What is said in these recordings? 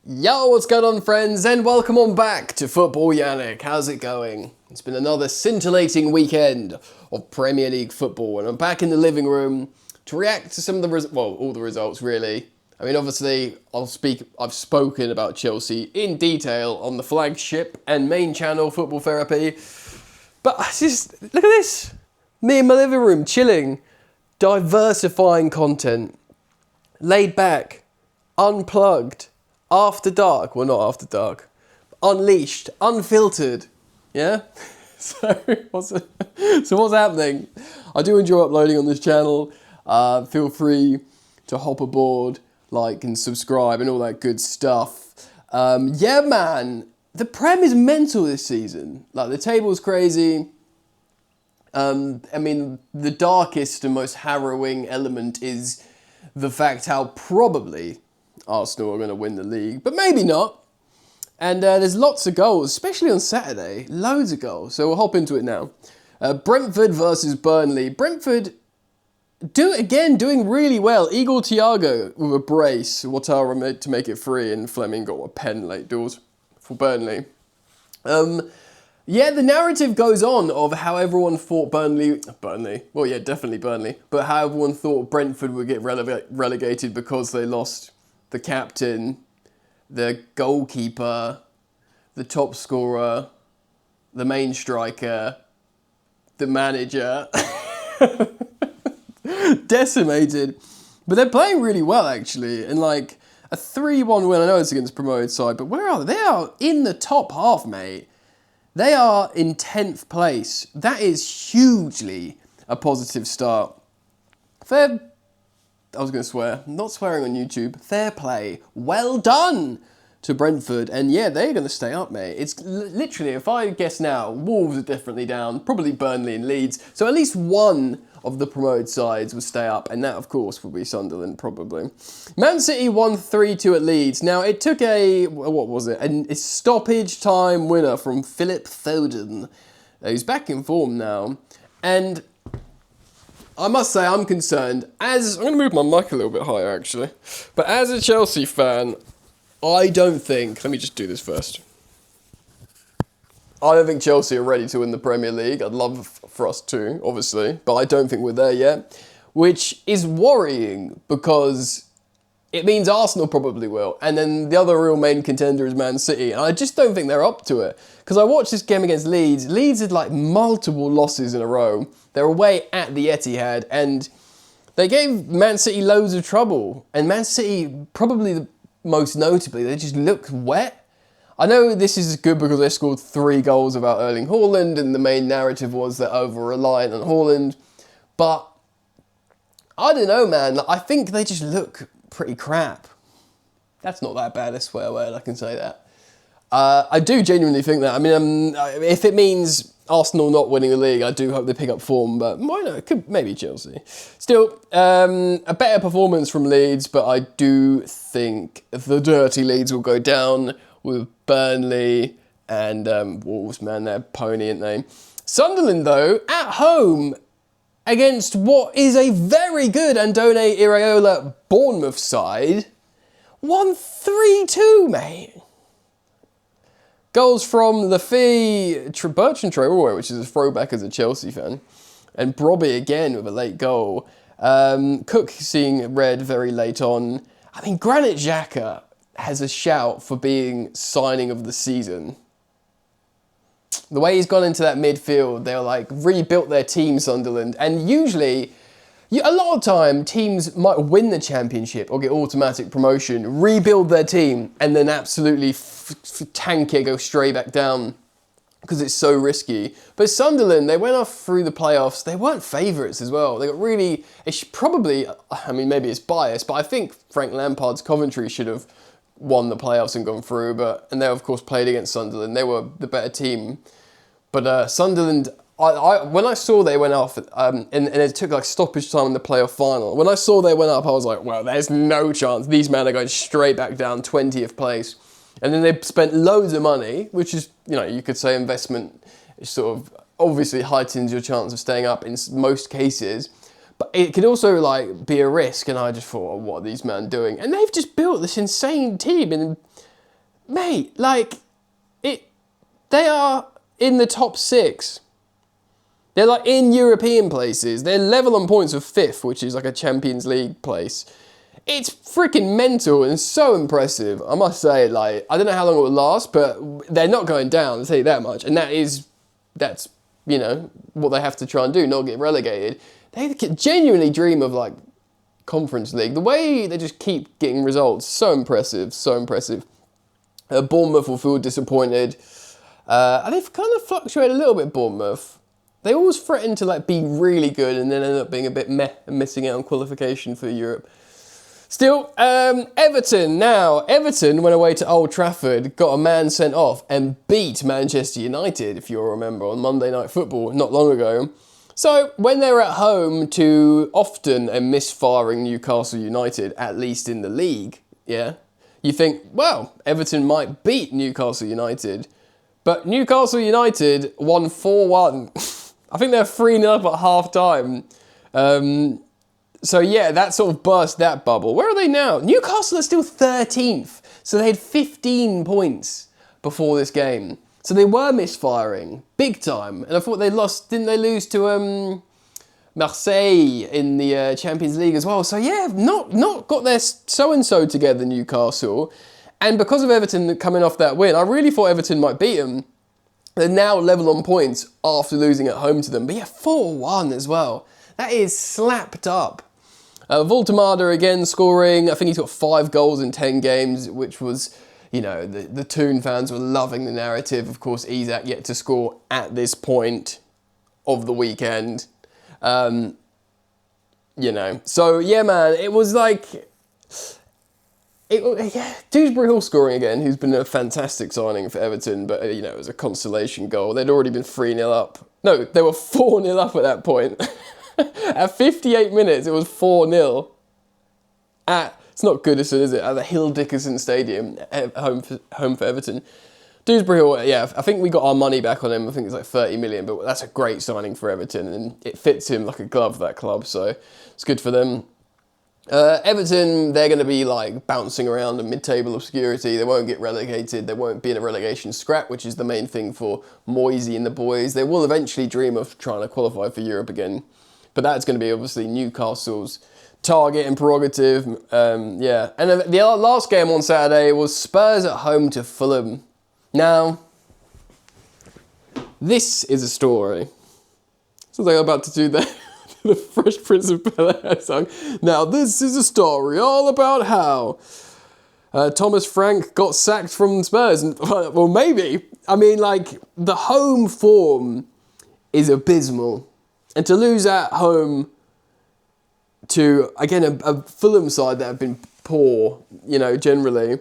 Yo, what's going on, friends, and welcome on back to Football Yannick. How's it going? It's been another scintillating weekend of Premier League football, and I'm back in the living room to react to some of the all the results, really. I mean, obviously, I've spoken about Chelsea in detail on the flagship and main channel, Football Therapy, but just look at this. Me in my living room, chilling, diversifying content, laid back, unplugged, after dark. Well, not after dark. Unleashed, unfiltered. Yeah? So what's happening? I do enjoy uploading on this channel. Feel free to hop aboard, like and subscribe and all that good stuff. Yeah, man. The Prem is mental this season. Like, the table's crazy. I mean, the darkest and most harrowing element is the fact how probably Arsenal are going to win the league, but maybe not. And there's lots of goals, especially on Saturday. Loads of goals. So we'll hop into it now. Brentford versus Burnley. Brentford doing really well. Eagle Thiago with a brace. Ouattara to make it free, and Fleming got a pen late doors for Burnley. Yeah, the narrative goes on of how everyone thought Burnley, well, yeah, definitely Burnley, but how everyone thought Brentford would get relegated because they lost the captain, the goalkeeper, the top scorer, the main striker, the manager. Decimated. But they're playing really well, actually. And like a 3-1 win, I know it's against promoted side, but where are they? They are in the top half, mate. They are in 10th place. That is hugely a positive start. I was going to swear. I'm not swearing on YouTube. Fair play. Well done to Brentford. And yeah, they're going to stay up, mate. It's literally, if I guess now, Wolves are definitely down. Probably Burnley and Leeds. So at least one of the promoted sides will stay up. And that, of course, will be Sunderland, probably. Man City won 3-2 at Leeds. Now, it took a stoppage time winner from Philip Foden. He's back in form now. And I must say, I'm concerned. I'm going to move my mic a little bit higher, actually. But as a Chelsea fan, I don't think... Let me just do this first. I don't think Chelsea are ready to win the Premier League. I'd love for us to, obviously. But I don't think we're there yet. Which is worrying, because it means Arsenal probably will. And then the other real main contender is Man City. And I just don't think they're up to it. Because I watched this game against Leeds. Leeds had like multiple losses in a row. They're away at the Etihad, and they gave Man City loads of trouble. And Man City, probably most notably, they just looked wet. I know this is good because they scored 3 goals without Erling Haaland, and the main narrative was they're over-reliant on Haaland. But I don't know, man. I think they just look pretty crap. That's not that bad a swear word, I can say that. I do genuinely think that. I mean, if it means Arsenal not winning the league, I do hope they pick up form, but why not? It could maybe Chelsea. Still, a better performance from Leeds, but I do think the dirty Leeds will go down with Burnley and Wolves, man, they're pony, aren't they? Sunderland, though, at home against what is a very good Andone Iraola Bournemouth side, won 3-2, mate. Goals from Lafay, Bertrand Traore, which is a throwback as a Chelsea fan, and Brobby again with a late goal. Cook seeing red very late on. I mean, Granit Xhaka has a shout for being signing of the season. The way he's gone into that midfield, they're like rebuilt their team, Sunderland, and usually, a lot of time, teams might win the championship or get automatic promotion, rebuild their team, and then absolutely tank it, go straight back down because it's so risky. But Sunderland, they went off through the playoffs. They weren't favourites as well. They got really... It's probably... I mean, maybe it's biased, but I think Frank Lampard's Coventry should have won the playoffs and gone through. And they, of course, played against Sunderland. They were the better team. But Sunderland... when I saw they went off, and it took like stoppage time in the playoff final, when I saw they went up, I was like, well, there's no chance. These men are going straight back down, 20th place. And then they spent loads of money, which is, you could say investment sort of obviously heightens your chance of staying up in most cases. But it could also like be a risk. And I just thought, oh, what are these men doing? And they've just built this insane team. And mate, like, they are in the top 6. They're like in European places. They're level on points with 5th, which is like a Champions League place. It's freaking mental and so impressive. I must say, like, I don't know how long it will last, but they're not going down, I'll tell you that much. And that's, you know, what they have to try and do, not get relegated. They genuinely dream of, like, Conference League. The way they just keep getting results, so impressive, so impressive. Bournemouth will feel disappointed. And they've kind of fluctuated a little bit, Bournemouth. They always threaten to, like, be really good and then end up being a bit meh and missing out on qualification for Europe. Still, Everton. Now, Everton went away to Old Trafford, got a man sent off and beat Manchester United, if you'll remember, on Monday Night Football not long ago. So, when they're at home to often a misfiring Newcastle United, at least in the league, yeah, you think, well, Everton might beat Newcastle United. But Newcastle United won 4-1. I think they're 3-0 up at half-time. So yeah, that sort of burst that bubble. Where are they now? Newcastle are still 13th. So they had 15 points before this game. So they were misfiring, big time. And I thought they lost, didn't they lose to Marseille in the Champions League as well? So yeah, not got their so-and-so together, Newcastle. And because of Everton coming off that win, I really thought Everton might beat them. They're now level on points after losing at home to them. But yeah, 4-1 as well. That is slapped up. Voltemada again scoring. I think he's got 5 goals in 10 games, which was, you know, the Toon fans were loving the narrative. Of course, Isak yet to score at this point of the weekend. You know, so yeah, man, it was like... Dewsbury Hall scoring again, who's been a fantastic signing for Everton, but, you know, it was a consolation goal. They'd already been 3-0 up. No, they were 4-0 up at that point. At 58 minutes, it was 4-0. It's not Goodison, is it? At the Hill Dickinson Stadium, home for Everton. Dewsbury Hall, yeah, I think we got our money back on him. I think it's like 30 million, but that's a great signing for Everton, and it fits him like a glove, that club, so it's good for them. Everton, they're going to be like bouncing around in mid-table obscurity. They won't get relegated. They won't be in a relegation scrap, which is the main thing for Moisey and the boys. They will eventually dream of trying to qualify for Europe again. But that's going to be obviously Newcastle's target and prerogative. Yeah. And the last game on Saturday was Spurs at home to Fulham. Now, this is a story. Sounds like I'm about to do the Fresh Prince of Bel-Air song. Now, this is a story all about how Thomas Frank got sacked from Spurs. And, well, maybe. I mean, like, the home form is abysmal. And to lose at home to, again, a Fulham side that have been poor, you know, generally.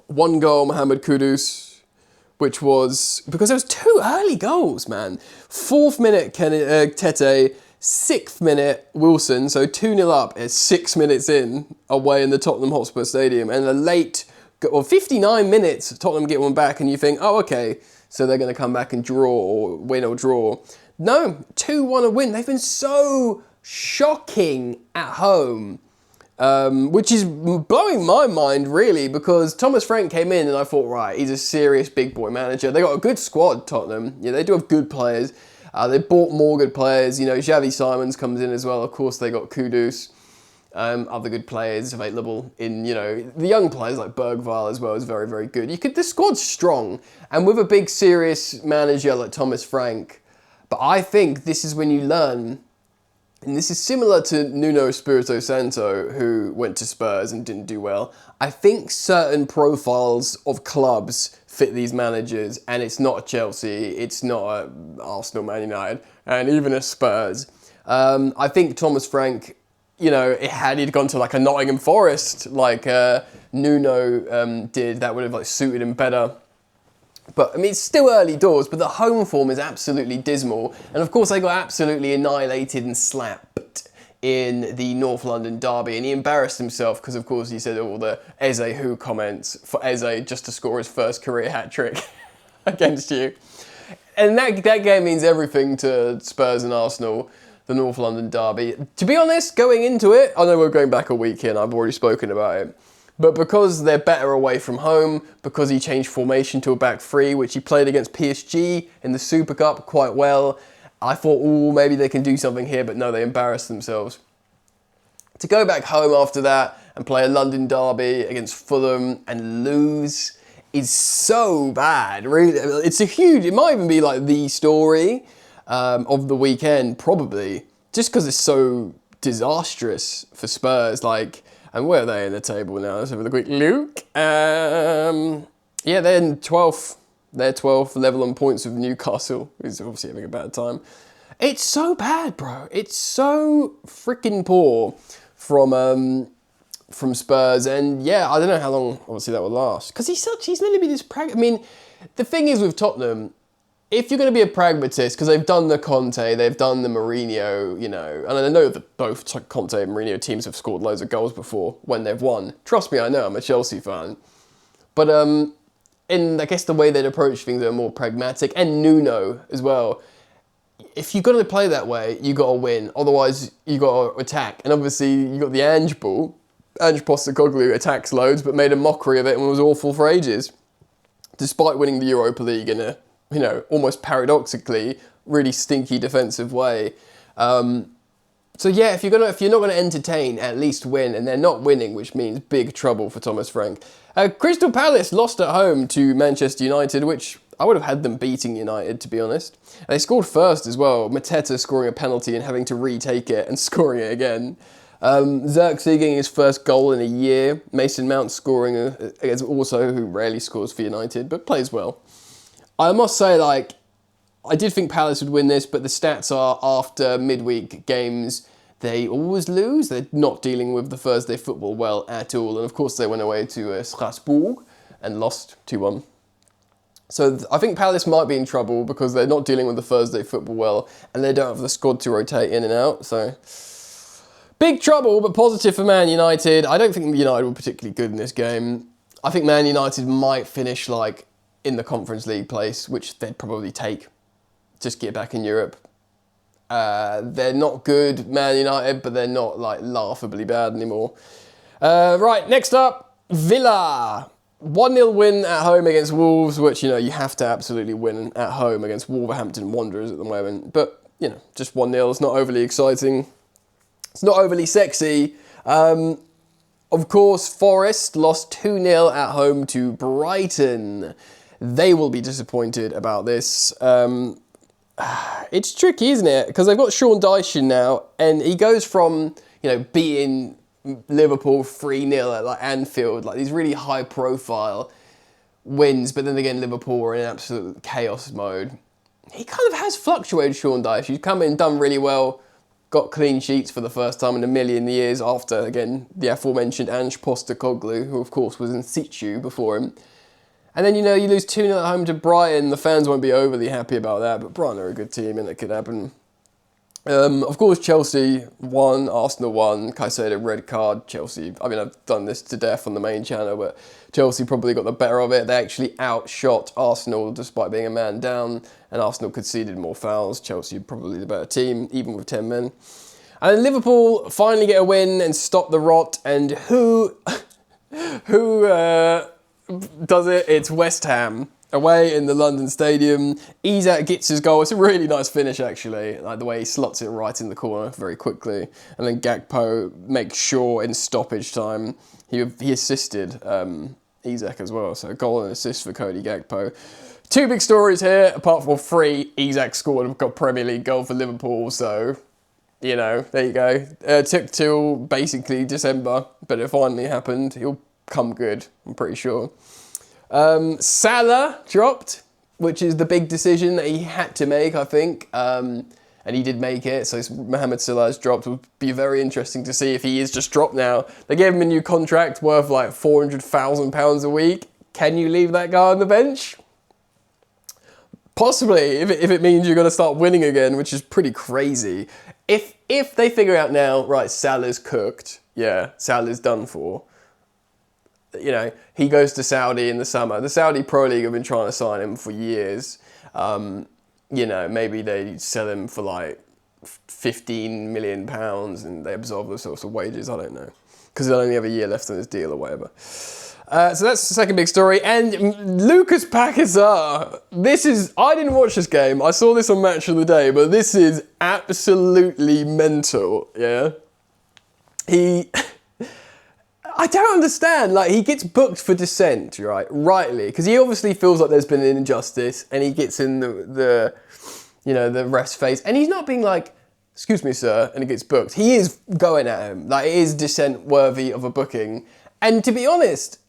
1 goal, Mohamed Kudus, which was... Because there was 2 early goals, man. 4th minute, Tete. 6th minute, Wilson. So 2-0 up. It's 6 minutes in, away in the Tottenham Hotspur Stadium. And a late... Well, 59 minutes, Tottenham get one back. And you think, oh, okay. So they're going to come back and draw, or win or draw. No, 2-1 a win. They've been so shocking at home, which is blowing my mind, really, because Thomas Frank came in and I thought, right, he's a serious big boy manager. They got a good squad, Tottenham. Yeah, they do have good players. They bought more good players. You know, Xavi Simons comes in as well. Of course, they got Kudus. Other good players available in, you know, the young players like Bergvall as well is very, very good. The squad's strong. And with a big, serious manager like Thomas Frank... But I think this is when you learn, and this is similar to Nuno Espirito Santo, who went to Spurs and didn't do well. I think certain profiles of clubs fit these managers, and it's not a Chelsea, it's not a Arsenal, Man United, and even a Spurs. I think Thomas Frank, you know, had he gone to like a Nottingham Forest, like Nuno did, that would have like suited him better. But, I mean, it's still early doors, but the home form is absolutely dismal. And, of course, they got absolutely annihilated and slapped in the North London derby. And he embarrassed himself because, of course, he said all the Eze who comments for Eze just to score his first career hat-trick against you. And that game means everything to Spurs and Arsenal, the North London derby. To be honest, going into it, I know we're going back a week in, I've already spoken about it. But because they're better away from home, because he changed formation to a back three, which he played against PSG in the Super Cup quite well, I thought, oh, maybe they can do something here, but no, they embarrassed themselves. To go back home after that and play a London derby against Fulham and lose is so bad. Really, it might even be like the story of the weekend, probably, just because it's so disastrous for Spurs. Like, and where are they in the table now? Let's have a quick look. Yeah, they're in 12th. They're 12th, level on points with Newcastle, who's obviously having a bad time. It's so bad, bro. It's so freaking poor from Spurs. And yeah, I don't know how long, obviously, that will last. Because he's meant to be this I mean, the thing is with Tottenham, if you're going to be a pragmatist, because they've done the Conte, they've done the Mourinho, you know, and I know that both Conte and Mourinho teams have scored loads of goals before when they've won. Trust me, I know, I'm a Chelsea fan. But in, I guess, the way they'd approach things are more pragmatic, and Nuno as well. If you're going to play that way, you got to win. Otherwise, you got to attack. And obviously, you got the Ange ball. Ange Postecoglou attacks loads, but made a mockery of it and was awful for ages. Despite winning the Europa League in a, you know, almost paradoxically, really stinky defensive way. So yeah, if you're not gonna entertain, at least win, and they're not winning, which means big trouble for Thomas Frank. Crystal Palace lost at home to Manchester United, which I would have had them beating United, to be honest. And they scored first as well. Mateta scoring a penalty and having to retake it and scoring it again. Xerxes getting his first goal in a year. Mason Mount scoring against also, who rarely scores for United, but plays well. I must say, like, I did think Palace would win this, but the stats are after midweek games, they always lose. They're not dealing with the Thursday football well at all. And of course, they went away to Strasbourg and lost 2-1. So I think Palace might be in trouble because they're not dealing with the Thursday football well, and they don't have the squad to rotate in and out. So big trouble, but positive for Man United. I don't think United were particularly good in this game. I think Man United might finish like in the Conference League place, which they'd probably take. Just get back in Europe. They're not good, Man United, but they're not like laughably bad anymore. Right, next up, Villa. 1-0 win at home against Wolves, which, you know, you have to absolutely win at home against Wolverhampton Wanderers at the moment. But, you know, just 1-0. It's not overly exciting. It's not overly sexy. Of course, Forest lost 2-0 at home to Brighton. They will be disappointed about this. It's tricky, isn't it? Because they've got Sean Dyche now, and he goes from, you know, beating Liverpool 3-0 at like Anfield, like these really high-profile wins, but then again, Liverpool are in absolute chaos mode. He kind of has fluctuated, Sean Dyche. He's come in, done really well, got clean sheets for the first time in a million years after, again, the aforementioned Ange Postecoglou, who of course was in situ before him. And then, you know, you lose 2-0 at home to Brighton. The fans won't be overly happy about that, but Brighton are a good team and it could happen. Of course, Chelsea won, Arsenal won, Caicedo red card, Chelsea. I mean, I've done this to death on the main channel, but Chelsea probably got the better of it. They actually outshot Arsenal despite being a man down, and Arsenal conceded more fouls. Chelsea probably the better team, even with 10 men. And Liverpool finally get a win and stop the rot, and who does it? It's West Ham. Away in the London Stadium, Isak gets his goal. It's a really nice finish, actually. Like the way he slots it right in the corner very quickly. And then Gakpo makes sure in stoppage time, he assisted Isak as well. So goal and assist for Cody Gakpo. Two big stories here. Apart from three, Isak scored and got Premier League goal for Liverpool. So, you know, there you go. Took till basically December, but it finally happened. He'll come good, I'm pretty sure. Salah dropped, which is the big decision that he had to make, I think. And he did make it, so Mohamed Salah has dropped. It would be very interesting to see if he is just dropped now. They gave him a new contract worth like £400,000 a week. Can you leave that guy on the bench? Possibly, if it means you're going to start winning again, which is pretty crazy. If they figure out now, right, Salah's cooked, yeah, Salah's done for, you know, he goes to Saudi in the summer. The Saudi Pro League have been trying to sign him for years. You know, maybe they sell him for like £15 million and they absorb those sorts of wages. I don't know. because he'll only have a year left on his deal or whatever. So that's the second big story. And Lucas Paqueta, I didn't watch this game. I saw this on Match of the Day, but this is absolutely mental, yeah? I don't understand. Like, he gets booked for dissent, right? Rightly, because he obviously feels like there's been an injustice, and he gets in the ref's face, and he's not being like, "Excuse me, sir," and he gets booked. He is going at him. Like, it is dissent worthy of a booking. And to be honest,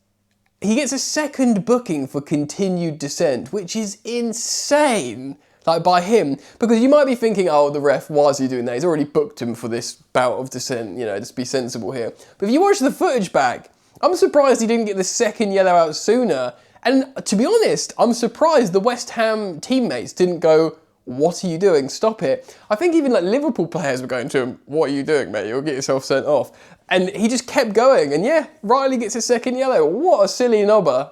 he gets a second booking for continued dissent, which is insane. Like, by him, because you might be thinking, oh, the ref, why is he doing that? He's already booked him for this bout of dissent, just be sensible here. But if you watch the footage back, I'm surprised he didn't get the second yellow out sooner. And to be honest, I'm surprised the West Ham teammates didn't go, "What are you doing? Stop it." I think even like Liverpool players were going to him, "What are you doing, mate? You'll get yourself sent off." And he just kept going. And yeah, Riley gets his second yellow. What a silly knobber.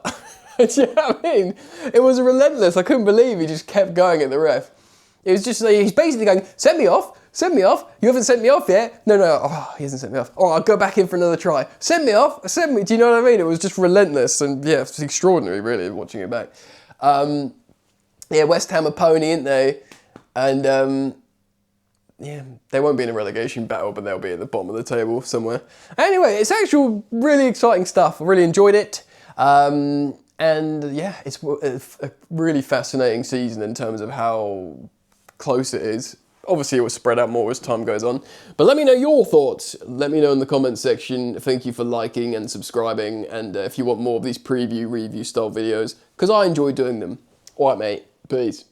Do you know what I mean? It was relentless. I couldn't believe he just kept going at the ref. It was just like, he's basically going, "Send me off. Send me off. You haven't sent me off yet." No. Oh, he hasn't sent me off. Oh, I'll go back in for another try. Send me off. Send me. Do you know what I mean? It was just relentless. And yeah, it's extraordinary, really, watching it back. West Ham are pony, ain't they? And they won't be in a relegation battle, but they'll be at the bottom of the table somewhere. Anyway, it's actual really exciting stuff. I really enjoyed it. And yeah, it's a really fascinating season in terms of how close it is. Obviously, it will spread out more as time goes on. But let me know your thoughts. Let me know in the comments section. Thank you for liking and subscribing. And if you want more of these preview, review style videos, because I enjoy doing them. All right, mate. Peace.